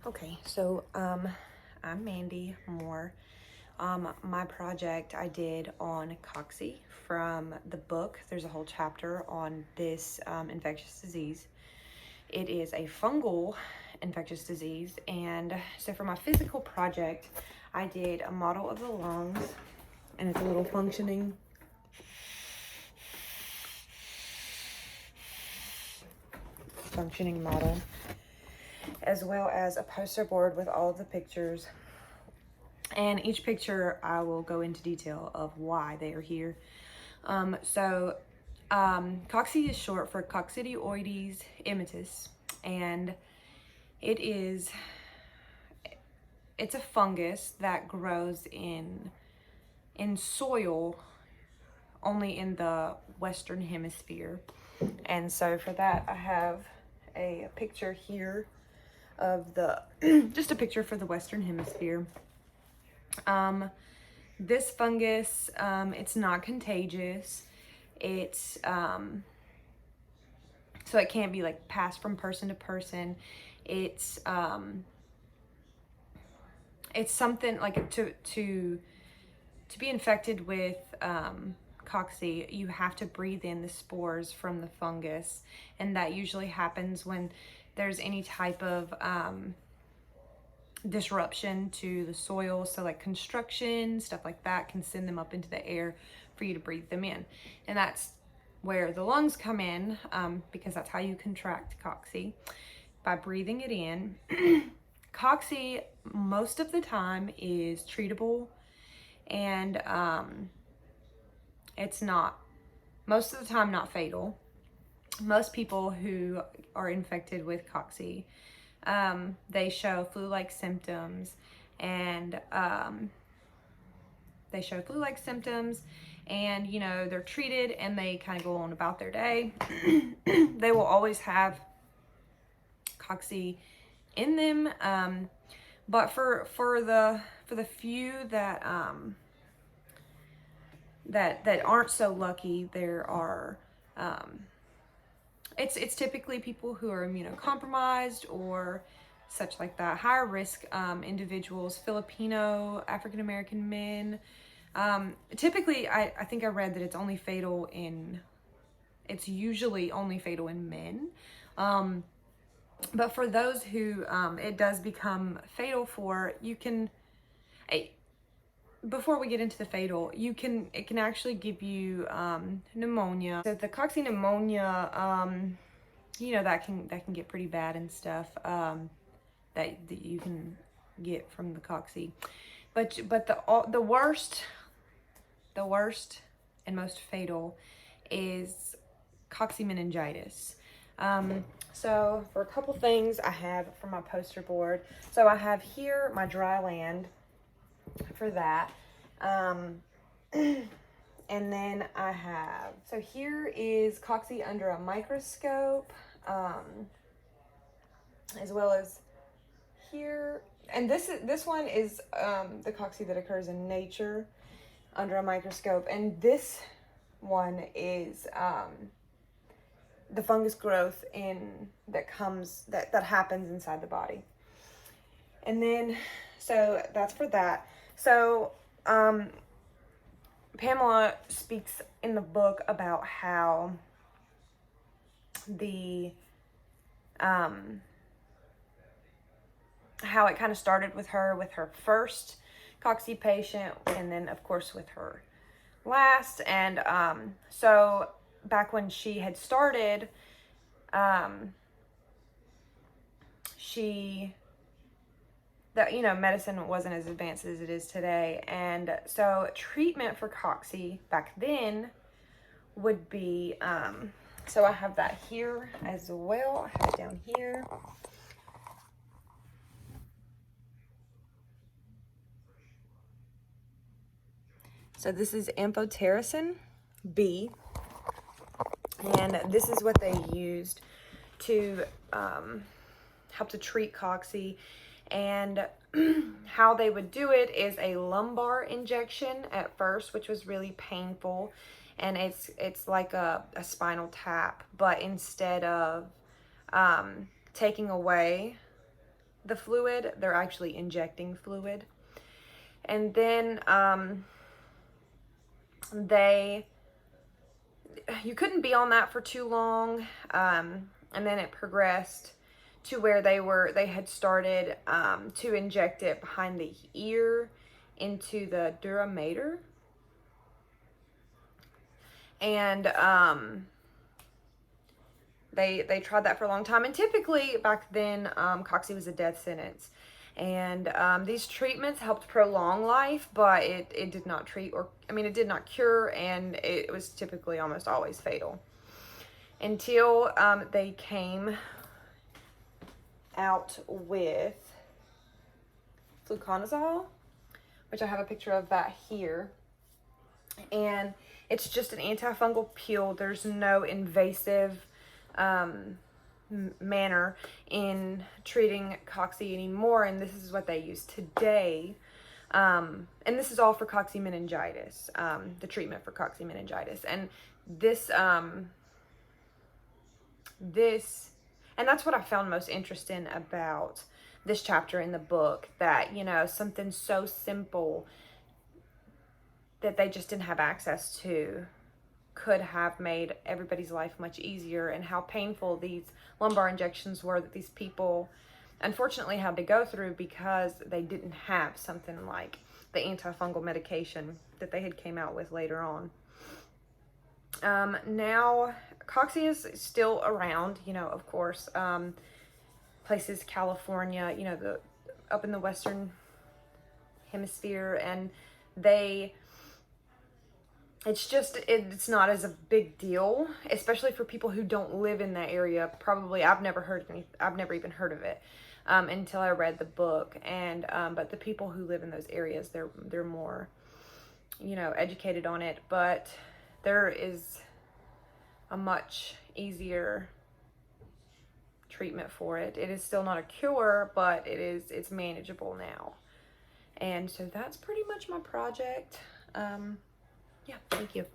Okay, so I'm Mandy Moore. My project I did on Cocci from the book. There's a whole chapter on this infectious disease. It is a fungal infectious disease, and so for my physical project, I did a model of the lungs, and it's a little functioning model, as well as a poster board with all of the pictures. And each picture I will go into detail of why they are here. Cocci is short for Coccidioides immitis, and it's a fungus that grows in soil only in the Western Hemisphere. And so for that, I have a picture here of the, just a picture for the Western Hemisphere. This fungus, it's not contagious. It's, so it can't be like passed from person to person. It's something like to be infected with, Cocci, you have to breathe in the spores from the fungus. And that usually happens when there's any type of, disruption to the soil. So like construction, stuff like that can send them up into the air for you to breathe them in. And that's where the lungs come in, because that's how you contract Cocci, by breathing it in. Cocci, most of the time, is treatable, and it's not, most of the time, not fatal. Most people who are infected with Cocci, they show flu-like symptoms, and you know, they're treated and they kind of go on about their day. They will always have Cocci in them, but for the few that that aren't so lucky, there are it's typically people who are immunocompromised or such like that, higher risk individuals, Filipino, African American men. Typically, I think I read that it's usually only fatal in men. But for those who it does become fatal for, before we get into the fatal, it can actually give you pneumonia. So the Cocci pneumonia, you know, that can get pretty bad and stuff, that you can get from the Cocci. But the worst and most fatal is Cocci meningitis. So for a couple things I have for my poster board. So I have here my dry land for that. And then I have, so here is Cocci under a microscope, as well as here. And this one is the Cocci that occurs in nature under a microscope. And this one is the fungus growth that happens inside the body. And then, so that's for that. So Pamela speaks in the book about how how it kind of started with her first Cocci patient, and then of course with her last. And so back when she had started, medicine wasn't as advanced as it is today. And so treatment for Cocci back then would be, so I have that here as well. I have it down here. So this is amphotericin B, and this is what they used to help to treat Cocci. And how they would do it is a lumbar injection at first, which was really painful, and it's like a spinal tap, but instead of taking away the fluid. They're actually injecting fluid. And then you couldn't be on that for too long. And then it progressed to where they had started to inject it behind the ear into the dura mater. And they tried that for a long time. And typically back then, Cocci was a death sentence. And these treatments helped prolong life, but it did not treat, or I mean, it did not cure, and it was typically almost always fatal. Until they came out with fluconazole, which I have a picture of that here. And it's just an antifungal pill. There's no invasive manner in treating Cocci anymore, and this is what they use today. And this is all for Cocci meningitis, the treatment for Cocci meningitis. And and that's what I found most interesting about this chapter in the book, that, you know, something so simple that they just didn't have access to could have made everybody's life much easier, and how painful these lumbar injections were that these people unfortunately had to go through because they didn't have something like the antifungal medication that they had came out with later on. Now Cocci is still around, you know, of course, places, California, you know, up in the Western hemisphere, and it's not as a big deal, especially for people who don't live in that area. Probably, I've never even heard of it until I read the book. And but the people who live in those areas, they're more, you know, educated on it. But there is a much easier treatment for it. It is still not a cure, but it's manageable now. And so that's pretty much my project. Yeah, thank you.